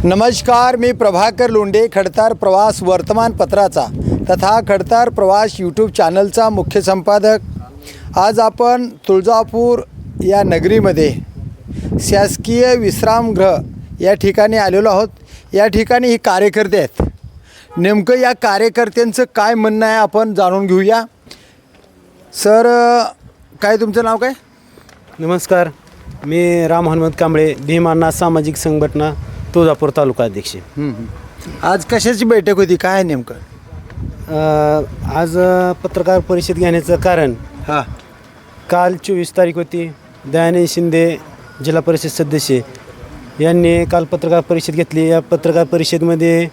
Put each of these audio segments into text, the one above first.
नमस्कार, मी प्रभाकर लोंढे, खडतार प्रवास वर्तमानपत्राचा तथा खडतार प्रवास यूट्यूब चॅनलचा मुख्य संपादक। आज आपण तुळजापूर या नगरीमध्ये शासकीय विश्रामगृह या ठिकाणी आलेलो आहोत। या ठिकाणी ही कार्यकर्ते आहेत। नेमकं या कार्यकर्त्यांचं काय म्हणणं आहे आपण जाणून घेऊया। सर, काय तुमचं नाव काय? नमस्कार, मी राम हनुमंत कांबळे, भीमांना सामाजिक संघटना तुळजापूर तालुका अध्यक्ष। आज कशाची बैठक होती, काय नेमकं? आज पत्रकार परिषद घेण्याचं कारण काल 24 तारीख होती। दयानंद शिंदे जिल्हा परिषद सदस्य यांनी काल पत्रकार परिषद घेतली। या पत्रकार परिषदेमध्ये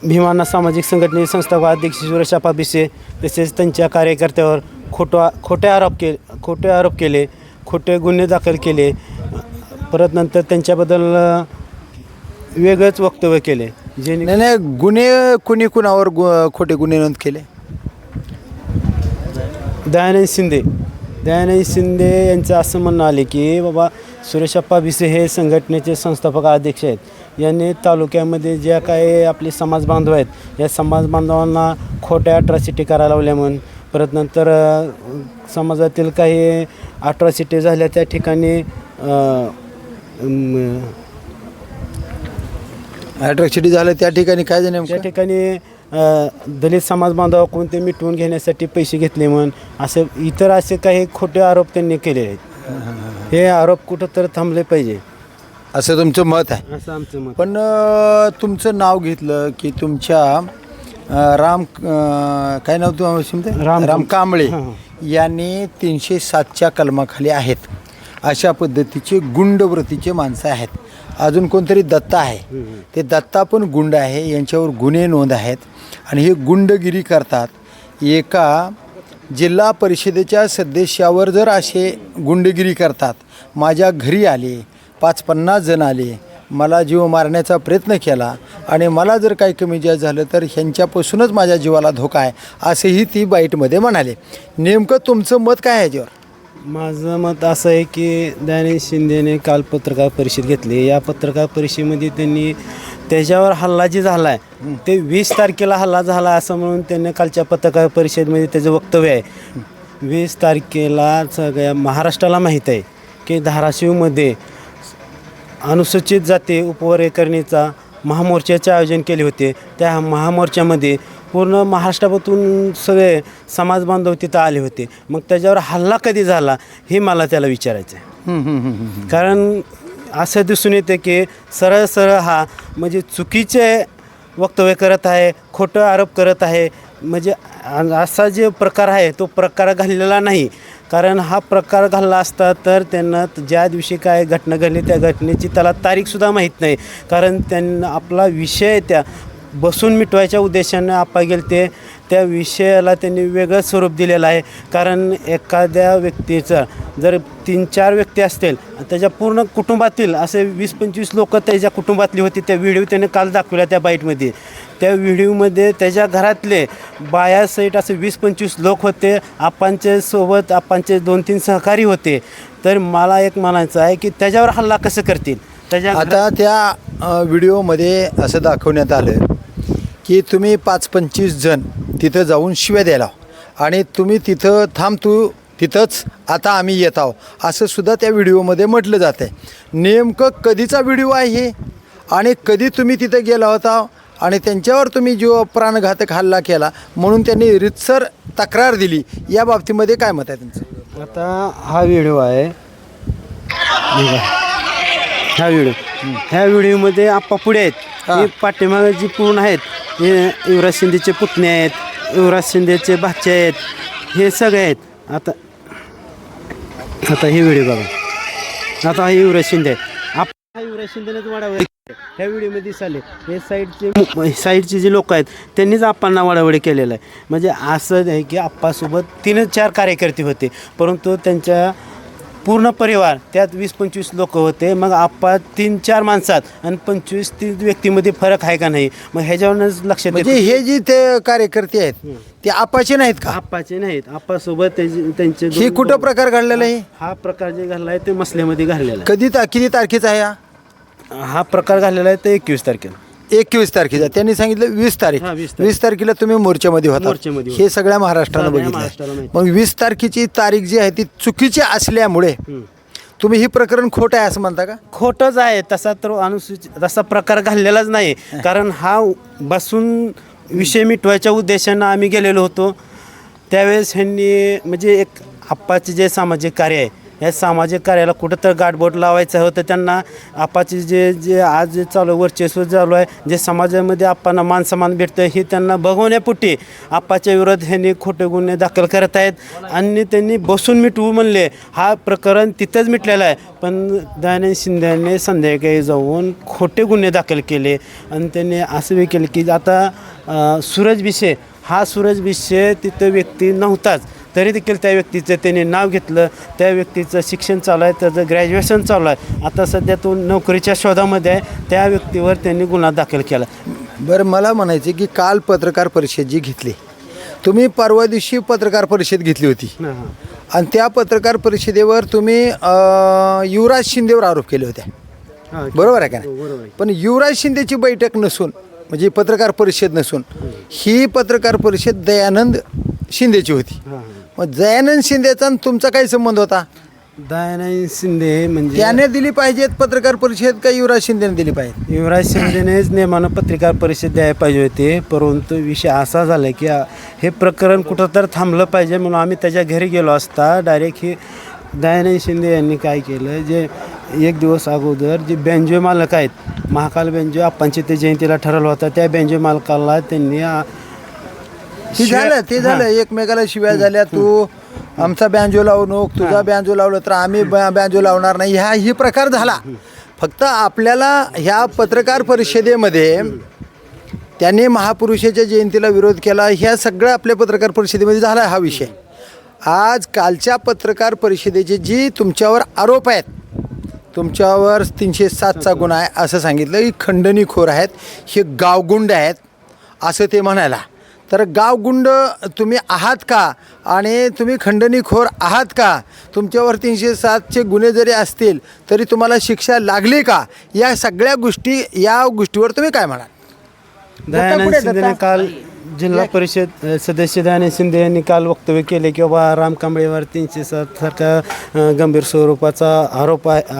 भीमांना सामाजिक संघटनेचे संस्थापक अध्यक्ष सुरेशप्पा भिसे तसेच त्यांच्या कार्यकर्त्यावर खोटे आरोप केले, खोटे गुन्हे दाखल केले। परत नंतर त्यांच्याबद्दल वेगळंच वक्तव्य केले। नाही, गुन्हे कुणावर खोटे गुन्हे नोंद केले? दयानंद शिंदे यांचं असं म्हणणं आले की बाबा सुरेशप्पा भिसे हे संघटनेचे संस्थापक अध्यक्ष आहेत। यांनी तालुक्यामध्ये ज्या काही आपले समाज बांधव आहेत या समाज बांधवांना खोट्या अट्रॉसिटी करायला लावल्या म्हणून। परत नंतर समाजातील काही अट्रॉसिटी झाल्या त्या ठिकाणी अट्रॉसिटी झालं त्या ठिकाणी काय झालं? त्या ठिकाणी दलित समाज बांधवाकडून ते मिटवून घेण्यासाठी पैसे घेतले म्हणून असे इतर असे काही खोटे आरोप त्यांनी केले आहेत। हे आरोप कुठं तर थांबले पाहिजे असं तुमचं मत आहे? असं आमचं मत। पण तुमचं नाव घेतलं की तुमच्या काय नाव तुम्हाला? राम कांबळे यांनी 307च्या कलमाखाली आहेत। अशा पद्धतीचे गुंडवृत्तीचे माणसं आहेत। अजून कोणतरी दत्ता आहे, ते दत्ता पण गुंड आहे, यांच्यावर गुन्हे नोंद आहेत आणि हे गुंडगिरी करतात। एका जिल्हा परिषदेच्या सदस्यावर जर असे गुंडगिरी करतात, माझ्या घरी आले 50-50 जण आले, मला जीव मारण्याचा प्रयत्न केला आणि मला जर काही कमी जास्त झालं तर ह्यांच्यापासूनच माझ्या जीवाला धोका आहे, असेही ती बाईटमध्ये म्हणाले। नेमकं तुमचं मत काय आहे याच्यावर? माझं मत असं आहे की दयानंद शिंदेने काल पत्रकार परिषद घेतली। या पत्रकार परिषदेमध्ये त्यांनी त्याच्यावर हल्ला जे झाला आहे ते 20 तारखेला हल्ला झाला असं म्हणून त्यांनी कालच्या पत्रकार परिषदेमध्ये त्याचं वक्तव्य आहे। 20 तारखेला सगळ्या महाराष्ट्राला माहीत आहे की धाराशिवमध्ये अनुसूचित जाती उपवर्गीकरणेचा महामोर्चाचे आयोजन केले होते। त्या महामोर्चामध्ये पूर्ण महाराष्ट्रातून सगळे समाज बांधव तिथं आले होते। मग त्याच्यावर हल्ला कधी झाला हे मला त्याला विचारायचं आहे। कारण असं दिसून येते की सरळ हा म्हणजे चुकीचे वक्तव्य करत आहे, खोटं आरोप करत आहे। म्हणजे असा जे प्रकार आहे तो प्रकार घडलेला नाही। कारण हा प्रकार घडला असता तर त्यांना ज्या दिवशी काय घटना घडली त्या घटनेची त्याला तारीखसुद्धा माहीत नाही। कारण त्यांना आपला विषय त्या बसून मिटवायच्या उद्देशानं आपण गेले ते त्या विषयाला त्यांनी वेगळं स्वरूप दिलेलं आहे। कारण एखाद्या व्यक्तीचं जर 3-4 व्यक्ती असतील त्याच्या पूर्ण कुटुंबातील असे 20-25 लोक त्याच्या कुटुंबातली होती। त्या व्हिडिओ त्याने काल दाखवल्या त्या बाईटमध्ये। त्या व्हिडिओमध्ये त्याच्या घरातले बायासहित असे 20-25 लोक होते। आपांचे सोबत आपांचे 2-3 सहकारी होते। तर मला एक म्हणायचं आहे की त्याच्यावर हल्ला कसं करतील? आता त्या व्हिडिओमध्ये असं दाखवण्यात आलं की तुम्ही 5-25 जण तिथं जाऊन शिव्या द्यायला आणि तुम्ही तिथं तू तिथंच, आता आम्ही येत आहो असं सुद्धा त्या व्हिडिओमध्ये म्हटलं जातं आहे। नेमकं कधीचा व्हिडिओ आहे हे आणि कधी तुम्ही तिथं गेला होता आणि त्यांच्यावर तुम्ही जो प्राणघातक हल्ला केला म्हणून त्यांनी रीतसर तक्रार दिली, या बाबतीमध्ये काय मत आहे तुमचं? आता हा व्हिडिओ आहे, ह्या व्हिडिओमध्ये आप्पा पुढे आहेत, हे पाठीमागे जी पूर्ण आहेत हे युवराज शिंदेचे पुतणे आहेत, युवराज शिंदेचे भाचे आहेत, हे सगळे आहेत। आता हे व्हिडिओ बघा, आता हा युवराज शिंदे आहेत। हा युवराज शिंदेनेच वाडावडी ह्या व्हिडिओमध्ये दिसाले। हे साईडचे जे लोक आहेत त्यांनीच आप्पांना वाडावडी केलेलं आहे। म्हणजे असं आहे की आप्पासोबत 3-4 कार्यकर्ते होते, परंतु त्यांच्या पूर्ण परिवार त्यात 20-25 लोक होते। मग आप्पा 3-4 माणसात आणि 25-30 व्यक्तीमध्ये फरक आहे का नाही? मग ह्याच्यावरूनच लक्षात म्हणजे हे जे ते कार्यकर्ते आहेत ते आप्पाचे नाहीत का? आप्पाचे नाहीत, आप्पासोबत त्यांचे हे कुठं प्रकार घडलेला आहे? हा प्रकार जे घडला आहे ते मसल्यामध्ये घडलेला आहे। किती तारखेचा आहे? हा प्रकार घालेला आहे ते 21 तारखेला. 21 तारखेचा त्यांनी सांगितलं 20 तारीख. हां, 20 तारीख. 20 तारखेला तुम्ही मोर्चामध्ये होता. मोर्चामध्ये हे सगळ्या महाराष्ट्रानं सगळ्या बघितलं. महाराष्ट्राला माहिती. मग 20 तारखेची तारीख जी आहे ती चुकीची असल्यामुळे तुम्ही ही प्रकरण खोटं आहे असं म्हणता का? खोटंच आहे. तसा तर तसा प्रकार घाललेलाच नाही. कारण हा बसून विषय मिटवायच्या उद्देशानं आम्ही गेलेलो होतो. त्यावेळेस ह्यांनी म्हणजे एक आप्पाचे जे सामाजिक कार्य आहे या सामाजिक कार्याला कुठं तर गाठबोट लावायचं होतं त्यांना. आप्पाचे जे जे आज जे चालू वर्चस्व चालू आहे, जे समाजामध्ये आप्पांना मान सन्मान भेटतं हे त्यांना बघवण्यापुटी आप्पाच्या विरोधात ह्यांनी खोटे गुन्हे दाखल करत आहेत. आणि त्यांनी बसून मिटवू म्हणले. हा प्रकरण तिथंच मिटलेलं आहे. पण दयानंद शिंदेने संध्याकाळी जाऊन खोटे गुन्हे दाखल केले आणि त्यांनी असं बी केलं की आता सूरज भिसे हा सूरज भिसे तिथं व्यक्ती नव्हताच तरी देखील त्या व्यक्तीचं त्यांनी नाव घेतलं. त्या व्यक्तीचं शिक्षण चालू आहे, त्याचं ग्रॅज्युएशन चालू आहे. आता सध्या तो नोकरीच्या शोधामध्ये आहे. त्या व्यक्तीवर त्यांनी गुन्हा दाखल केला. बरं, मला म्हणायचं की काल पत्रकार परिषद जी घेतली, तुम्ही परवा दिवशी पत्रकार परिषद घेतली होती आणि त्या पत्रकार परिषदेवर तुम्ही युवराज शिंदेवर आरोप केले होते, बरोबर आहे का नाही? पण युवराज शिंदेची बैठक नसून म्हणजे पत्रकार परिषद नसून ही पत्रकार परिषद दयानंद शिंदेची होती. मग दयानंद शिंदेचा आणि तुमचा काय संबंध होता? दयानंद शिंदे म्हणजे त्याने दिली पाहिजेत पत्रकार परिषद का युवराज शिंदेने दिली पाहिजे? युवराज शिंदेनेच नेमानं पत्रकार परिषद द्यायला पाहिजे होते. परंतु विषय असा झाला की हे प्रकरण कुठं तर थांबलं पाहिजे म्हणून आम्ही त्याच्या घरी गेलो असता डायरेक्ट हे दयानंद शिंदे यांनी काय केलं, जे एक दिवस अगोदर जे बँजो मालक आहेत महाकाल बँजो आप्पांची ते जयंतीला ठरवलं होता त्या बँजो मालकाला त्यांनी ते झालं एकमेकाला शिव्या झाल्या. तू आमचा बँजो लावू नको, तुझा बँजो लावलं तर आम्ही बँजो लावणार नाही, ही प्रकार झाला. फक्त आपल्याला ह्या पत्रकार परिषदेमध्ये त्यांनी महापुरुषाच्या जयंतीला विरोध केला, ह्या सगळं आपल्या पत्रकार परिषदेमध्ये झाला हा विषय. आज कालच्या पत्रकार परिषदेचे जी तुमच्यावर आरोप आहेत, तुमच्यावर 307चा गुन्हा आहे असं सांगितलं की खंडणीखोर आहेत, हे गावगुंड आहेत असं ते म्हणायला. तर गावगुंड तुम्ही आहात का आणि तुम्ही खंडणीखोर आहात का? तुमच्यावर 307चे गुन्हे जरी असतील तरी तुम्हाला शिक्षा लागली का? या सगळ्या गोष्टीवर तुम्ही काय म्हणाल? दयानंद शिंदेने काल जिल्हा परिषद सदस्य दयानंद शिंदे यांनी काल वक्तव्य केले की बाबा राम कांबळेवर 307 सारखा गंभीर स्वरूपाचा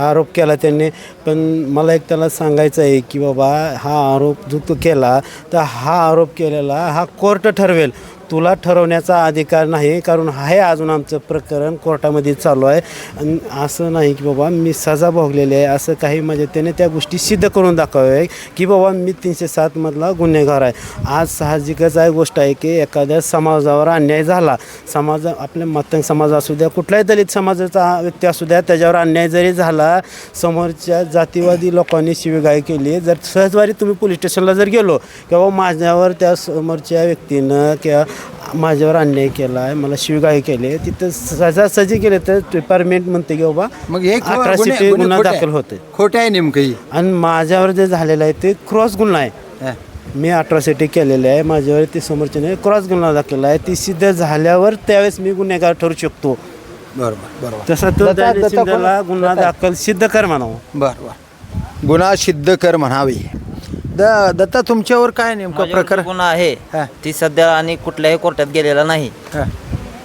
आरोप केला त्यांनी. पण मला एक त्याला सांगायचं आहे की बाबा हा आरोप जो तो केला तर हा आरोप केलेला हा कोर्ट ठरवेल, तुला ठरवण्याचा अधिकार नाही. कारण हे अजून आमचं प्रकरण कोर्टामध्ये चालू आहे आणि असं नाही की बाबा मी सजा भोगलेली आहे असं काही. म्हणजे त्याने त्या गोष्टी सिद्ध करून दाखवावे की बाबा मी 307मधला गुन्हेगार आहे. आज साहजिकच आहे गोष्ट आहे की एखाद्या समाजावर अन्याय झाला, आपल्या मातंग समाज असू द्या, कुठल्याही दलित समाजाचा व्यक्ती असू द्या, त्याच्यावर अन्याय जरी झाला, समोरच्या जातीवादी लोकांनी शिवीगाळ केली, जर सहजवारी तुम्ही पोलीस स्टेशनला जर गेलो किंवा माझ्यावर त्या समोरच्या व्यक्तीनं किंवा माझ्यावर अन्याय केला आहे, मला शिवीगाळ केली, तिथं सजासजी केले तर डिपार्टमेंट म्हणते की बाबा मग हे अट्रॉसिटी गुन्हा दाखल होते. खोटे आहे नेमकं. आणि माझ्यावर जे झालेलं आहे ते क्रॉस गुन्हा आहे. मी अट्रॉसिटी केलेली आहे, माझ्यावर ते समोरच्याने क्रॉस गुन्हा दाखल आहे. ती सिद्ध झाल्यावर त्यावेळेस मी गुन्हेगार ठरू शकतो. बरोबर. तसा तो दयानंद शिंदेला गुन्हा दाखल सिद्ध कर म्हणावं. बरोबर, गुन्हा सिद्ध कर म्हणावे. दत्ता, तुमच्यावर काय नेमकं प्रकरण? गुन्हा आहे ती सध्या आणि कुठल्याही कोर्टात गेलेला नाही.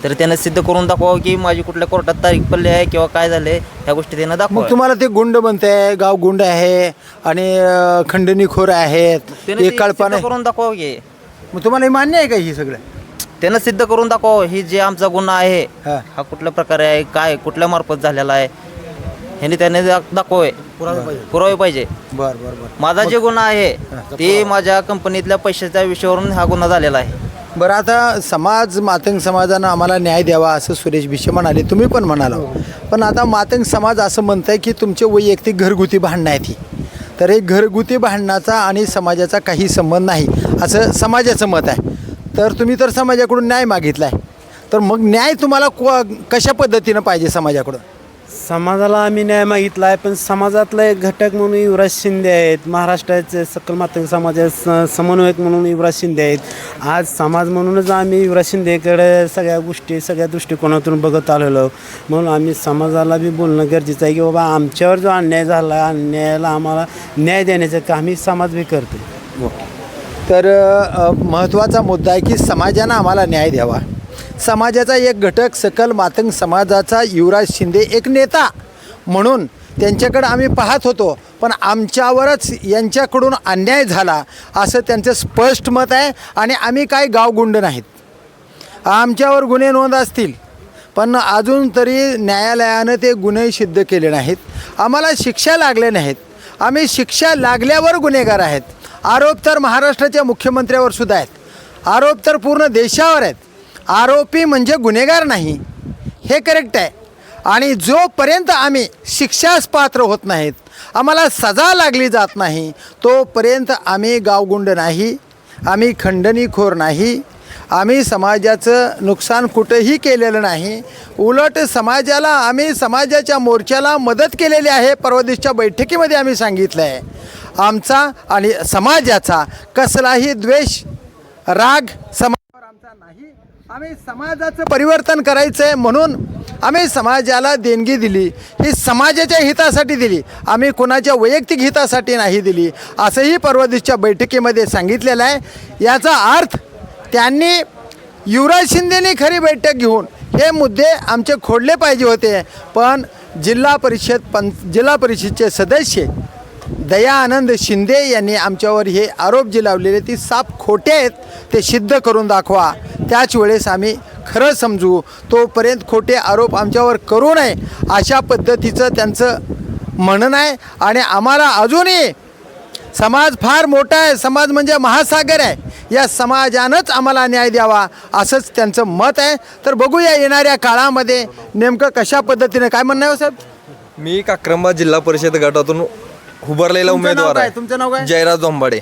तर त्यानं सिद्ध करून दाखवावं की माझी कुठल्या कोर्टात तारीख पडली आहे किंवा काय झाले ह्या गोष्टी त्यानं दाखवा. मग तुम्हाला ते गुंड म्हणताय, गाव गुंड आहे आणि खंडणीखोर आहेत, एक कल्पना करून दाखवावं की. मग तुम्हाला हे मान्य आहे का ही सगळं? त्यानं सिद्ध करून दाखवावं ही जे आमचा गुन्हा आहे हा कुठल्या प्रकारे आहे, काय कुठल्या मार्फत झालेला आहे, ह्याने त्याने दाखवावे, पुरावे पाहिजे. बरं. माझा जे गुन्हा आहे ते माझ्या कंपनीतल्या पैशाच्या विषयावरून हा गुन्हा झालेला आहे. बरं, आता मातंग समाजानं आम्हाला न्याय द्यावा असं सुरेश भिशे म्हणाले, तुम्ही पण म्हणाला. पण आता मातंग समाज असं म्हणताय की तुमचे वैयक्तिक घरगुती भांडणं आहेत ही. तर हे घरगुती भांडणाचा आणि समाजाचा काही संबंध नाही असं समाजाचं मत आहे. तर तुम्ही तर समाजाकडून न्याय मागितला आहे, तर मग न्याय तुम्हाला कशा पद्धतीनं पाहिजे समाजाकडून? समाजाला आम्ही न्याय मागितला आहे, पण समाजातला एक घटक म्हणून युवराज शिंदे आहेत. महाराष्ट्राचे सकल मातंग समाजाचे समन्वयक म्हणून युवराज शिंदे आहेत. आज समाज म्हणूनच आम्ही युवराज शिंदेकडे सगळ्या गोष्टी सगळ्या दृष्टिकोनातून बघत आलेलो. म्हणून आम्ही समाजाला बी बोलणं गरजेचं आहे की बाबा आमच्यावर जो अन्याय झाला, अन्यायाला आम्हाला न्याय देण्याचं काम ही समाज बी करतो. तर महत्त्वाचा मुद्दा आहे की समाजानं आम्हाला न्याय द्यावा. समाजाचा एक घटक सकल मातंग समाजाचा युवराज शिंदे एक नेता म्हणून त्यांच्याकडे आम्ही पाहत होतो, पण आमच्यावरच यांच्याकडून अन्याय झाला असं त्यांचं स्पष्ट मत आहे. आणि आम्ही काय गावगुंड नाहीत, आमच्यावर गुन्हे नोंद असतील पण अजून तरी न्यायालयानं ते गुन्हे सिद्ध केले नाहीत, आम्हाला शिक्षा लागल्या नाहीत. आम्ही शिक्षा लागल्यावर गुन्हेगार आहेत. आरोप तर महाराष्ट्राच्या मुख्यमंत्र्यावर सुद्धा आहेत, आरोप तर पूर्ण देशावर आहेत. आरोपी म्हणजे गुन्हेगार नाही, हे करेक्ट आहे. आणि जोपर्यंत आम्ही शिक्षास पात्र होत नाहीत, आम्हाला सजा लागली जात नाही, तोपर्यंत आम्ही गावगुंड नाही, आम्ही खंडणीखोर नाही, आम्ही समाजाचं नुकसान कुठंही केलेलं नाही. उलट समाजाला आम्ही समाजाच्या मोर्चाला मदत केलेली आहे. परवा दिवशीच्या बैठकीमध्ये आम्ही सांगितलं आहे आमचा आणि समाजाचा कसलाही द्वेष राग समाजावर आमचा नाही. आम्ही समाजाचं परिवर्तन करायचं आहे म्हणून आम्ही समाजाला देणगी दिली, ही समाजाच्या हितासाठी दिली, आम्ही कोणाच्या वैयक्तिक हितासाठी नाही दिली, असंही परवा दिवशीच्या बैठकीमध्ये सांगितलेलं आहे. याचा अर्थ त्यांनी युवराज शिंदेनी खरी बैठक घेऊन हे मुद्दे आमचे खोडले पाहिजे होते, पण जिल्हा परिषदचे सदस्य दयानंद शिंदे यांनी आमच्यावर हे आरोप जे लावलेले ती साफ खोटे आहेत, ते सिद्ध करून दाखवा. त्याच वेळेस आम्ही खरं समजू, तोपर्यंत खोटे आरोप आमच्यावर करू नये अशा पद्धतीचं त्यांचं म्हणणं आहे. आणि आम्हाला अजूनही समाज फार मोठा आहे, समाज म्हणजे महासागर आहे, या समाजानंच आम्हाला न्याय द्यावा असंच त्यांचं मत आहे. तर बघूया येणाऱ्या काळामध्ये नेमकं कशा पद्धतीने. काय म्हणणं आहे हो साहेब? मी काक्रंबा जिल्हा परिषद गटातून उभारलेला उमेदवार आहे. तुमचं नाव काय? जयराज जोंबाडे.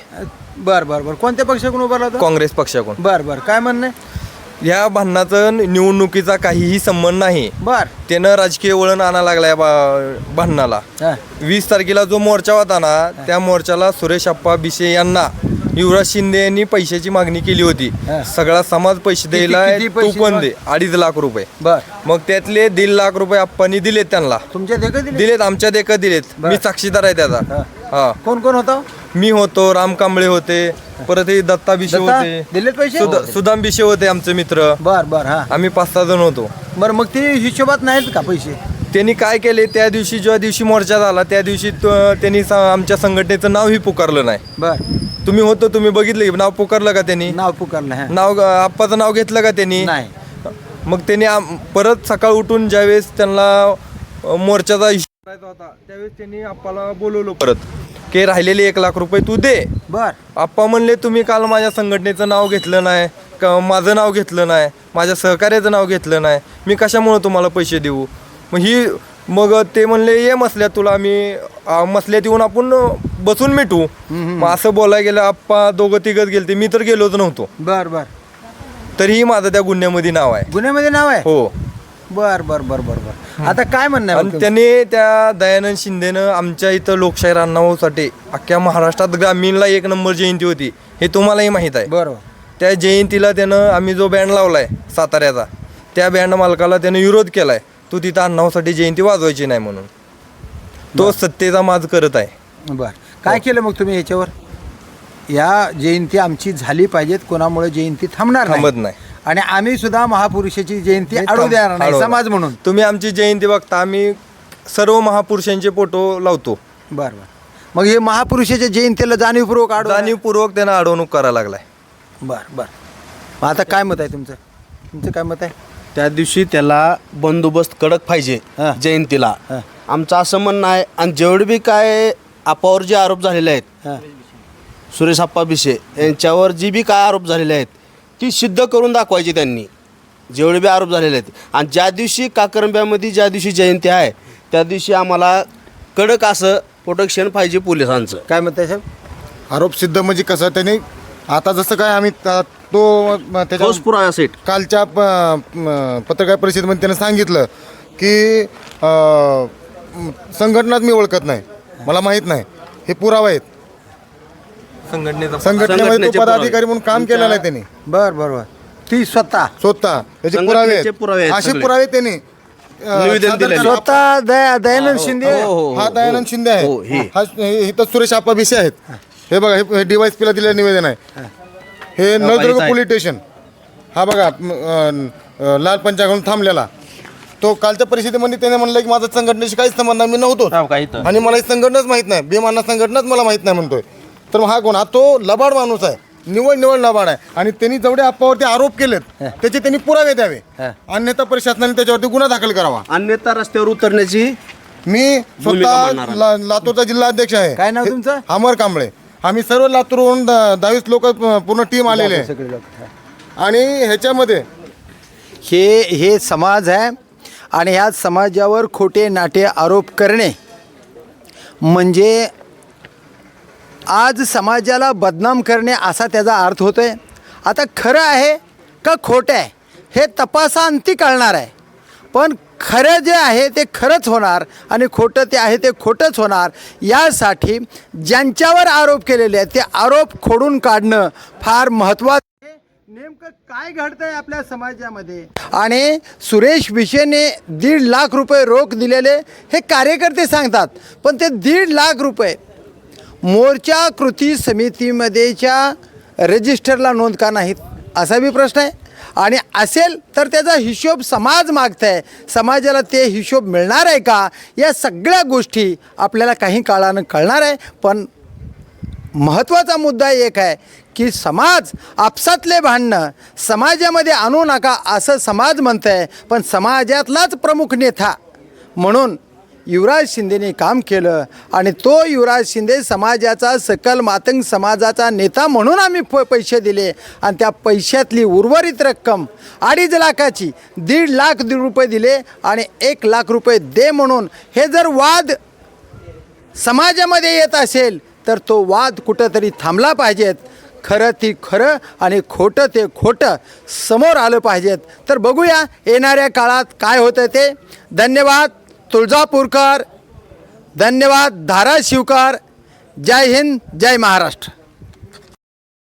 बरं बरं बरं. कोणत्या पक्षाकडून उभारला होता? काँग्रेस पक्षाकडून. बरं बरं. काय म्हणणं आहे? ह्या भांडणाचं निवडणुकीचा काहीही संबंध नाही. बरं. त्यानं राजकीय वळण आणा लागला या भांडणाला. 20 तारखेला जो मोर्चा होता ना, त्या मोर्चाला सुरेश आप्पा बिशे यांना युवराज शिंदे यांनी पैशाची मागणी केली होती. सगळा समाज पैसे द्यायला किती तू पैसे? पण दे 2.5 लाख रुपये. बरं. मग त्यातले 1.5 लाख रुपये आप्पांनी दिलेत त्यांना. तुमच्या देखत दिले? दिलेत, आमच्या देखत दिलेत. मी साक्षीदार आहे त्याचा. हा, कोण कोण होता? मी होतो, राम कांबळे होते, परत हे दत्ता बिशे होते, दिलेत पैसे? सुदाम बिशे होते आमचे मित्र. बर बर. हा. आम्ही 5-6 जण होतो. बरं, मग ते हिशोबात नाहीत का पैसे? त्यांनी काय केले, त्या दिवशी ज्या दिवशी मोर्चा झाला त्या दिवशी त्यांनी आमच्या संघटनेचं नावही पुकारलं नाही. बर. तुम्ही होतो, तुम्ही बघितलं नाव पुकारलं का त्यांनी? नाव पुकारलं आहे? नाव आप्पाचं नाव घेतलं का त्यांनी? नाही. मग त्यांनी परत सकाळ उठून ज्यावेळेस त्यांना मोर्चाचा हिशोब करायचा होता त्यावेळेस त्यांनी आप्पाला बोलवलं परत की राहिलेले 1 लाख रुपये तू दे. बर. आप्पा म्हणले तुम्ही काल माझ्या संघटनेचं नाव घेतलं नाही, माझं नाव घेतलं नाही, माझ्या सहकार्याचं नाव घेतलं नाही, मी कशामुळं तुम्हाला पैसे देऊ? मग ते म्हणले ये मसल्यात, तुला आम्ही मसल्यात येऊन आपण बसून मिटू. मग असं बोलायला गेलं, आप्पा दोघं तिघत गेलते, मी तर गेलोच नव्हतो. बर बर. तरीही माझं त्या गुन्ह्यामध्ये नाव आहे. गुन्ह्यामध्ये नाव आहे? हो. बर बर बर बर बर. आता काय म्हणणं आहे? आणि त्यांनी त्या दयानंद शिंदेनं आमच्या इथं लोकशाही रान्नावासाठी अख्ख्या महाराष्ट्रात ग्रामीणला 1 नंबर जयंती होती, हे तुम्हालाही माहीत आहे. बरोबर. त्या जयंतीला त्यानं आम्ही जो बँड लावलाय साताऱ्याचा, त्या बँड मालकाला त्यानं विरोध केलाय, तू तिथं अण्णावासाठी जयंती वाजवायची नाही म्हणून. तो सत्तेचा माज करत आहे. बर. काय केलं मग तुम्ही याच्यावर? या जयंती आमची झाली पाहिजेत, कोणामुळे जयंती थांबणार थांबत नाही. आणि आम्ही सुद्धा महापुरुषाची जयंती अडू देणार नाही समाज म्हणून. तुम्ही आमची जयंती बघता, आम्ही सर्व महापुरुषांचे फोटो लावतो. बर बर. मग हे महापुरुषाच्या जयंतीला जाणीवपूर्वक जाणीवपूर्वक त्यांना अडवणूक करायला लागलाय. बर बर. मग आता काय मत आहे तुमचं? तुमचं काय मत आहे? त्या दिवशी त्याला बंदोबस्त कडक पाहिजे जयंतीला, आमचं असं म्हणणं आहे. आणि जेवढे बी काय आपावर जे आरोप झालेले आहेत, सुरेश आप्पा बिशे यांच्यावर जी बी काय आरोप झालेले आहेत ती सिद्ध करून दाखवायची त्यांनी, जेवढे बी आरोप झालेले आहेत. आणि ज्या दिवशी काकरंब्यामध्ये ज्या दिवशी जयंती आहे त्या दिवशी आम्हाला कडक असं प्रोटेक्शन पाहिजे पोलिसांचं. काय मत आहे साहेब? आरोप सिद्ध म्हणजे कसं, त्यांनी आता जसं काय आम्ही तो त्याच्या पुरावा सेट कालच्या पत्रकार परिषदेमध्ये त्यानं सांगितलं की संघटनाच मी ओळखत नाही, मला माहीत नाही. हे पुरावा आहेत. संघटनेचा संघटनेमध्ये तो पदाधिकारी म्हणून काम केलेलं आहे त्यांनी बरोबर ती स्वतः त्याचे पुरावे आहेत. पुरावे आहेत असे सगळे. पुरावे त्यांनी निवेदन दिलेलं आहे. स्वतः दयानंद शिंदे हा दयानंद शिंदे आहे. हो, हे. इथं सुरेश आप्पा भिसे आहेत. हे बघा, हे DYSP ला दिलेलं निवेदन आहे. हे नळदुर्ग आहे. Police station. हा बघा, लाल पंचाकडून थांबलेला. तो कालच्या परिषदेमध्ये त्याने म्हणलं की माझा संघटनेशी काहीच संबंध नाही, मी नव्हतो आणि मला ही संघटनाच माहीत नाही, भीमांना संघटनाच मला माहीत नाही म्हणतोय. तर मग हा कोण? हा तो लबाड माणूस आहे, निवड लबाड आहे. आणि त्यांनी जेवढे आप्पावरती आरोप केलेत त्याचे त्यांनी पुरावे द्यावे, अन्यथा प्रशासनाने त्याच्यावरती गुन्हा दाखल करावा. अन्यथा रस्त्यावर उतरण्याची मी स्वतः लातूरचा जिल्हा अध्यक्ष आहे. काय नाव तुमचं? अमर कांबळे. आम्ही सर्व लातूरहून 22 लोक पूर्ण टीम आलेले आहे. सगळे लोक. आणि ह्याच्यामध्ये हे समाज आहे आणि ह्या समाजावर खोटे नाटे आरोप करणे म्हणजे आज समाजाला बदनाम करणे असा त्याचा अर्थ होतोय. आता खरं आहे का खोटं आहे हे तपासाअंती कळणार आहे, पण खरं जे आहे ते खरंच होणार आणि खोटं ते आहे ते खोटंच होणार. यासाठी ज्यांच्यावर आरोप केलेले आहेत ते आरोप खोडून काढणं फार महत्त्वाचं. नेमकं काय घडतंय आपल्या समाजामध्ये? आणि सुरेश भिशेने 1.5 लाख रुपये रोख दिलेले हे कार्यकर्ते सांगतात, पण ते 1.5 लाख रुपये मोर्चा कृती समितीमध्येच्या रजिस्टरला नोंद का नाहीत असा बी प्रश्न आहे. आणि असेल तर त्याचा हिशोब समाज मागताय, समाजाला ते हिशोब मिळणार आहे का? या सगळ्या गोष्टी आपल्याला काही काळानं कळणार आहे. पण महत्त्वाचा मुद्दा एक आहे की समाज आपसातले भांडणं समाजामध्ये आणू नका असं समाज म्हणत आहे, पण समाजातलाच प्रमुख नेता म्हणून युवराज शिंदेने काम केलं आणि तो युवराज शिंदे समाजाचा सकल मातंग समाजाचा नेता म्हणून आम्ही पैसे दिले आणि त्या पैशातली उर्वरित रक्कम 2.5 लाखाची 1.5 लाख रुपये दिले आणि 1 लाख रुपये दे म्हणून. हे जर वाद समाजामध्ये येत असेल तर तो वाद कुठंतरी थांबला पाहिजेत. खरं ती खरं आणि खोटं ते खोटं समोर आलं पाहिजेत. तर बघूया येणाऱ्या काळात काय होतं ते. धन्यवाद तुळजापूरकर, धन्यवाद धाराशिवकर. जय हिंद, जय महाराष्ट्र.